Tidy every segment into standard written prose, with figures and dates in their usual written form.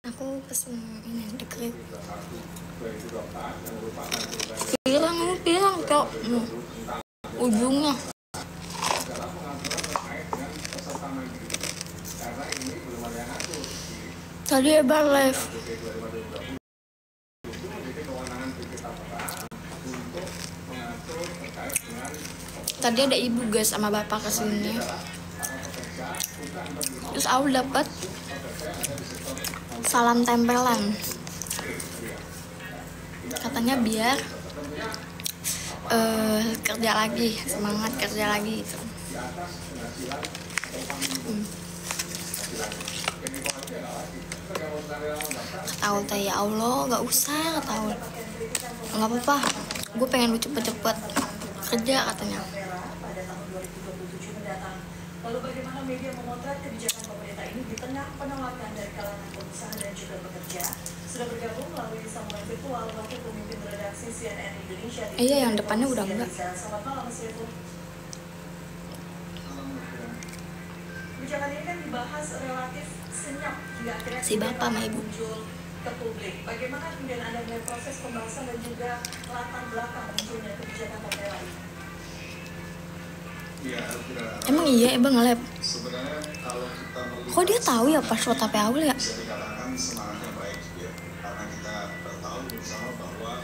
Aku pesen ini dekret. Pirang kok ujungnya. Tadi Ebar live. Tadi ada ibu guys sama bapak kesini. Terus aku dapat salam tempelan. Katanya biar kerja lagi, semangat kerja lagi gitu. Kata teh ya Allah gak usah, kata nggak apa-apa, gue pengen lu cepet-cepet kerja katanya. Lalu bagaimana media memotret kebijakan pemerintah ini di tengah penolakan dari kalangan pengusaha dan juga pekerja? Sudah bergabung melalui sambungan virtual wakil pemimpin redaksi CNN Indonesia. Iya, yang depannya udah enggak. Selamat malam Mas Revo. Kebijakan ini kan dibahas relatif senyap hingga akhirnya si bapak sama ibu muncul ke publik. Bagaimana kemudian Anda melihat proses pembahasan dan juga latar belakang munculnya kebijakan tapera ini? Ya, emang iya Bang nge-lab? sebenarnya kalau kita melihat, kok dia tahu ya pas tape awal ya? bisa dikatakan semangatnya baik ya, karena kita tahu bersama bahwa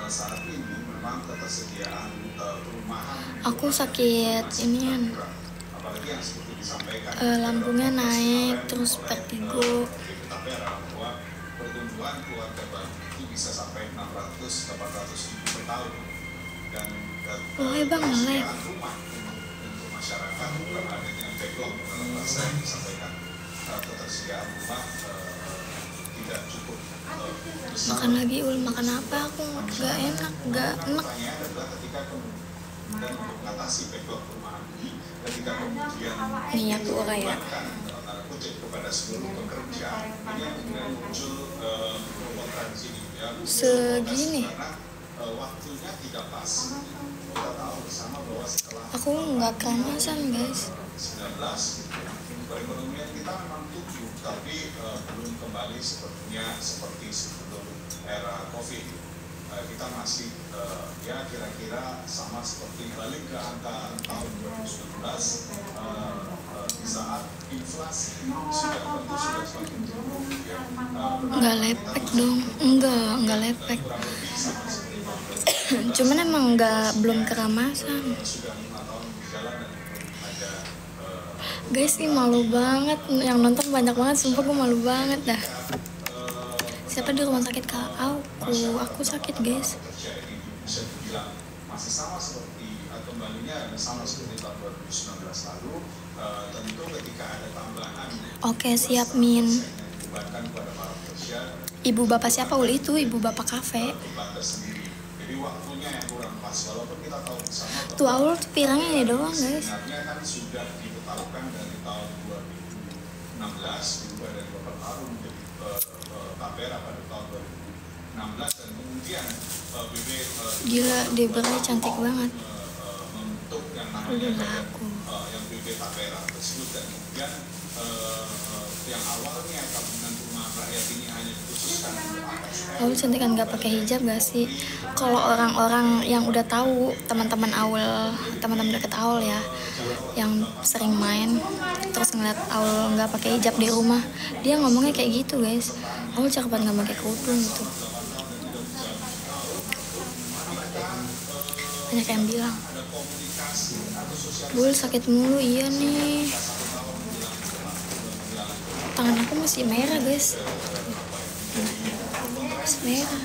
saat ini memang ketersediaan perumahan. Aku sakit inian, Apalagi yang seperti disampaikan. lambungnya naik terus vertigo. Tapi bahwa pertumbuhan keluarga baru itu bisa sampai 600-800 ribu per tahun dan Oh Bang nge-lab. rumah untuk masyarakat adanya backlog dalam bahasa yang disampaikan ketersediaan rumah tidak cukup besar. Makan lagi makan apa? Aku nggak enak. Pertanyaannya adalah ketika kemudian untuk mengatasi backlog perumahan ini, ketika kemudian Nih aku kayak tanda kutip kepada seluruh pekerja ini yang kemudian muncul kontra di sini ya. segini. Karena waktunya tidak pas. Kita tahu bersama bahwa setelah Aku nggak keranasan guys. 19 perekonomian kita memang tumbuh tapi belum kembali seperti sebelum era Covid. Kita masih ya kira-kira sama seperti balik ke angka tahun 2019 di saat inflasi sudah semakin tumbuh ya. Nggak lepek dong. Enggak lepek. Cuman emang belum keramasan. Guys, ini malu banget. Yang nonton banyak banget, sumpah gue malu banget dah. Siapa di rumah sakit Kak? Aku sakit guys. Bisa dibilang masih sama seperti kembalinya sama seperti tahun 2019 lalu. Tentu ketika ada tambahan. Oke siap Min. Dibebankan kepada para pekerja. Ibu bapak siapa ul itu? Ibu bapak kafe. Jadi waktunya yang kurang pas walaupun kita tahu bersama Tuh Aul tuh pirangnya ini doang guys. sebenarnya kan sudah ditetapkan dari tahun 2016 diubah dari beberapa tahun menjadi tapera pada tahun 2016 dan kemudian BB Gila, dia berarti cantik banget. membentuk yang Udah namanya laku. yang BB tapera tersebut dan kemudian yang awalnya tabungan rumah rakyat ini hanya dikhususkan untuk ASN. Aul cantik kan nggak pakai hijab gak sih? Kalau orang-orang yang udah tahu, teman-teman Aul, teman-teman deket Aul ya, yang sering main terus ngeliat Aul nggak pakai hijab di rumah, dia ngomongnya kayak gitu guys. Aul cakep banget nggak pakai kerudung gitu. Banyak yang bilang, Bul sakit mulu. Iya nih, tangan aku masih merah guys, masih merah,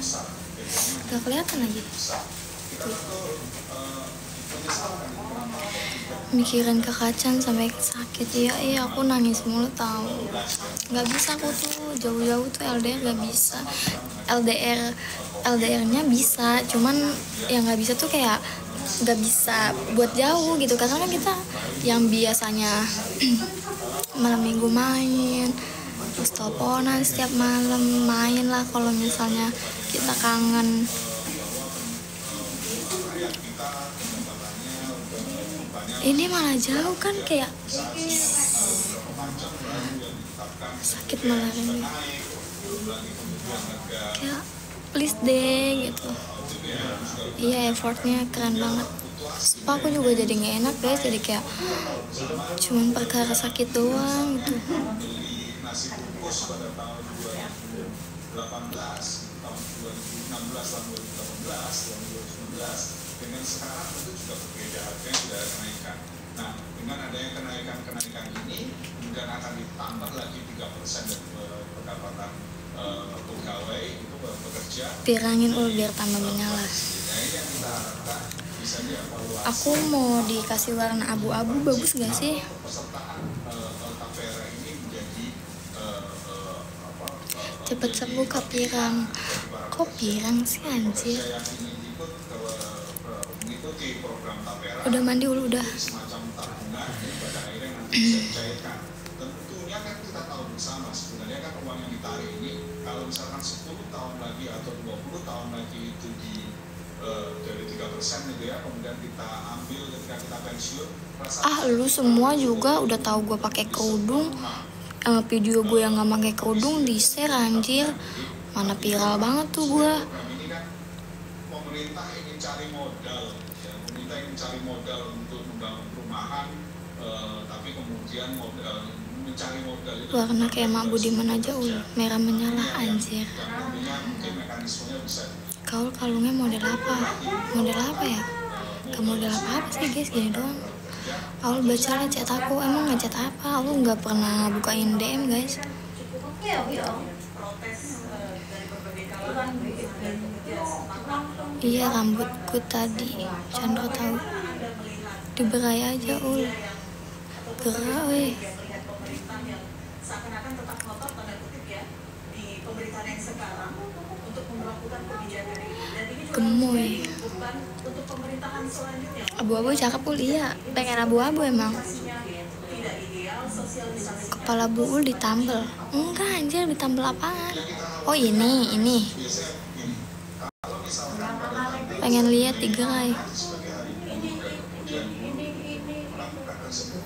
gak kelihatan lagi. Mikirin kekacan sampai sakit. Iya aku nangis mulu tahu. Nggak bisa aku tuh jauh-jauh tuh LDR nggak bisa. LDR-nya bisa, cuman yang nggak bisa tuh kayak nggak bisa buat jauh gitu, karena kan kita yang biasanya malam minggu main terus teleponan setiap malam main lah kalau misalnya kita kangen. Ini malah jauh kan, kayak sakit malah ini. belum lagi kemudian harga ya please deh gitu. Iya, effortnya keren banget. Sumpah aku juga jadi nggak enak guys, jadi kayak cuman perkara sakit doang gitu. beli nasi bungkus pada tahun 2018, tahun 2016, tahun 2018, tahun 2019 dengan sekarang itu juga berbeda, harganya sudah ada kenaikan. Nah, dengan adanya kenaikan ini kemudian akan ditambah lagi 3% dari pendapatan pegawai itu bekerja. Pirangin biar tambah menyala. Nah, ini yang kita harapkan bisa dievaluasi. Aku mau dikasih warna abu-abu, bagus gak sih? Pesertaan Tapera ini menjadi Cepet sembuh ke pirang. Kok pirang sih anjir? yang ingin ikut mengikuti program Tapera Udah mandi ulu udah. semacam tabungan yang pada akhirnya nanti bisa dicairkan. Tentunya kan kita tahu bersama sebenarnya kan uang yang ditarik ini kalau misalkan 10 tahun lagi atau 20 tahun lagi itu dari 3% gitu ya, kemudian kita ambil ketika kita pensiun. Lu semua juga udah tahu gue pakai kerudung. Video gue yang nggak pakai kerudung di share anjir. Mana viral banget tuh gue. Ini kan pemerintah ingin cari modal, ya, pemerintah ingin cari modal untuk membangun perumahan, tapi kemudian mencari modal itu Warna kayak Mak Budiman aja merah menyala anjir. dan tentunya mungkin mekanismenya bisa Kalungnya model apa? Model apa ya? Gak model apa sih guys, gini doang. Aul baca lah chat aku, emang ngechat apa? Lu nggak pernah bukain DM guys. protes dari berbagai kalangan pengusaha dan pekerja sepakat Iya rambutku tadi, Chandra tahu. Diberai aja Gerak weh. melihat pemerintah yang seakan-akan tetap ngotot tanda kutip ya di pemerintahan yang sekarang untuk melakukan kebijakan ini, dan ini juga Gemoy. bukan untuk pemerintahan selanjutnya. Abu-abu cakep iya. Pengen abu-abu emang. Pastinya tidak ideal, sosialisasi Kepala buul ditambel. Enggak anjir, ditambel apaan? Oh ini. Pengen lihat digerai.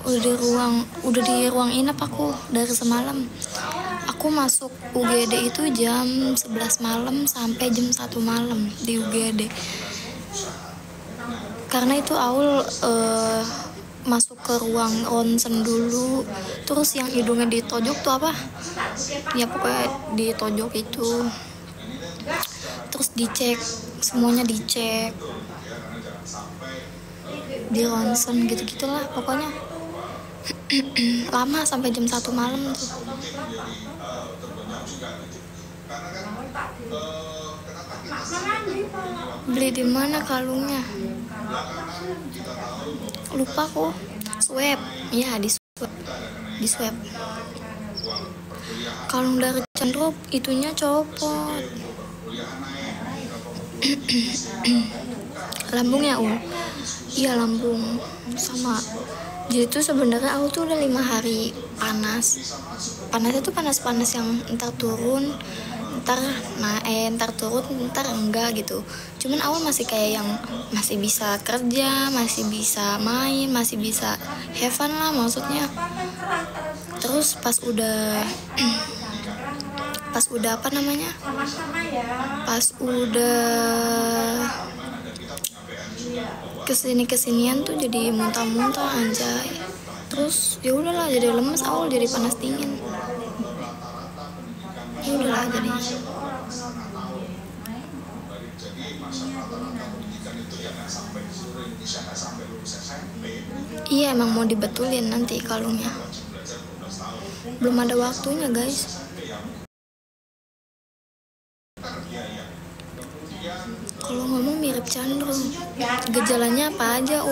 Udah di ruang inap aku dari semalam. Aku masuk UGD itu jam 11 malam sampai jam 1 malam di UGD. Karena itu Aul masuk ke ruang ronsen dulu, terus yang hidungnya ditojok tuh apa? Ya pokoknya ditojok itu. Terus dicek, semuanya dicek. Di ronsen gitu-gitulah pokoknya. Lama sampai jam 1 malam tuh. Beli di mana kalungnya? Lupa aku. Swab. Ya, di swab. Kalung dari Chandra itunya copot. Lambungnya iya lambung sama. Jadi tuh sebenarnya aku tuh udah 5 hari panasnya tuh panas yang entar turun entar turun entar enggak gitu. Cuman awal masih kayak yang masih bisa kerja, masih bisa main, masih bisa have fun lah maksudnya. Terus pas udah apa namanya, pas udah kesinian tuh jadi muntah-muntah anjay. Terus ya udahlah jadi lemes, awal jadi panas dingin. Ya udahlah jadi. Iya emang mau dibetulin nanti kalungnya. Belum ada waktunya guys. Kalau ngomong mirip Chandra. Gejalanya apa aja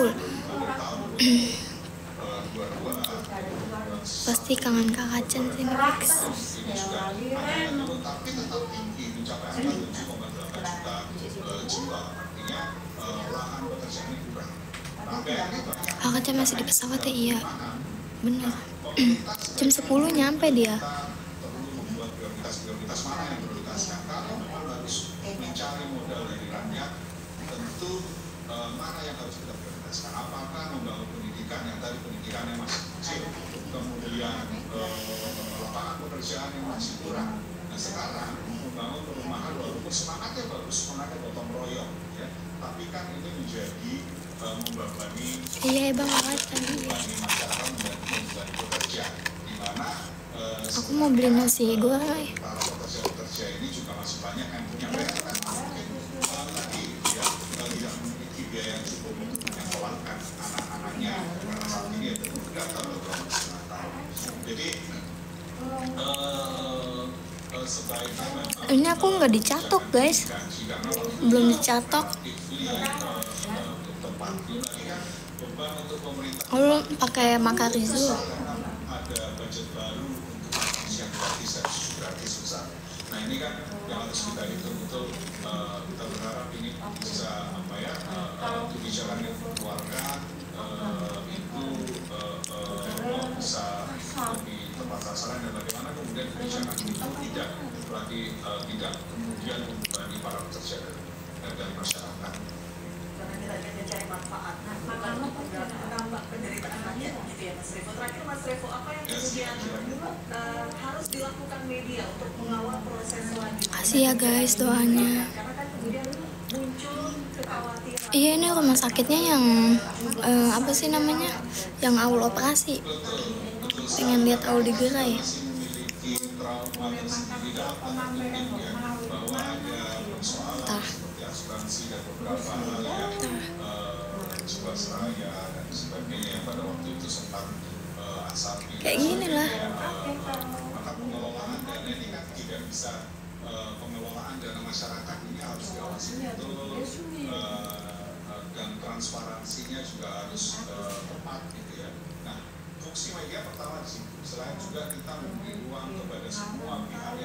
Pasti kangen kakak Chen sih fix. Kakak Chen masih di pesawat ya? Iya bener. Jam 10 nyampe dia. Mencari modal dari rakyat, tentu mana yang harus kita prioritaskan? Apakah membangun pendidikan yang tadi pendidikannya masih kecil, kemudian lapangan pekerjaan yang masih kurang. Nah Nah sekarang membangun perumahan walaupun semangatnya bagus, semangatnya gotong royong, ya, tapi kan ini menjadi membebani makasih. masyarakat, membebani pekerja, di mana Aku mau beli nasi goreng. para pekerja ini juga masih banyak yang punya mereka kan mungkin tadi ya tidak memiliki biaya yang cukup untuk menyekolahkan anak-anaknya karena saat ini ada data beberapa setengah tahun. Jadi sebaiknya memang Ini aku nggak dicatok guys, belum dicatok. Aku pakai Makarizo. Ada budget baru untuk makan siang gratis besar. Nah ini kan yang harus kita hitung betul. Kita berharap ini bisa kebijakan yang dikeluarkan itu bisa lebih tepat sasaran dan bagaimana kemudian kebijakan itu tidak kemudian membebani para pekerja dan masyarakat. Karena kita ingin mencari manfaat, bukan menambah penderitaan rakyat, gitu ya Mas Revo. Terakhir Mas Revo, apa yang kemudian harus dilakukan media untuk mengawal proses selanjutnya? Kasih ya guys doanya. Karena kan kemudian muncul kekhawatiran. Iya, ini rumah sakitnya yang apa sih namanya, yang awal operasi. Pengen lihat awal digerai. Entah. Asuransi dan beberapa hal yang Jiwasraya dan sebagainya yang pada waktu itu sempat asapi. Kayak gini lah. Maka pengelolaan dana ini kan tidak bisa, pengelolaan dana masyarakat ini harus diawasi betul dan transparansinya juga harus tepat gitu ya. Nah, fungsi media pertama di situ, selain juga kita memberi ruang kepada semua pihak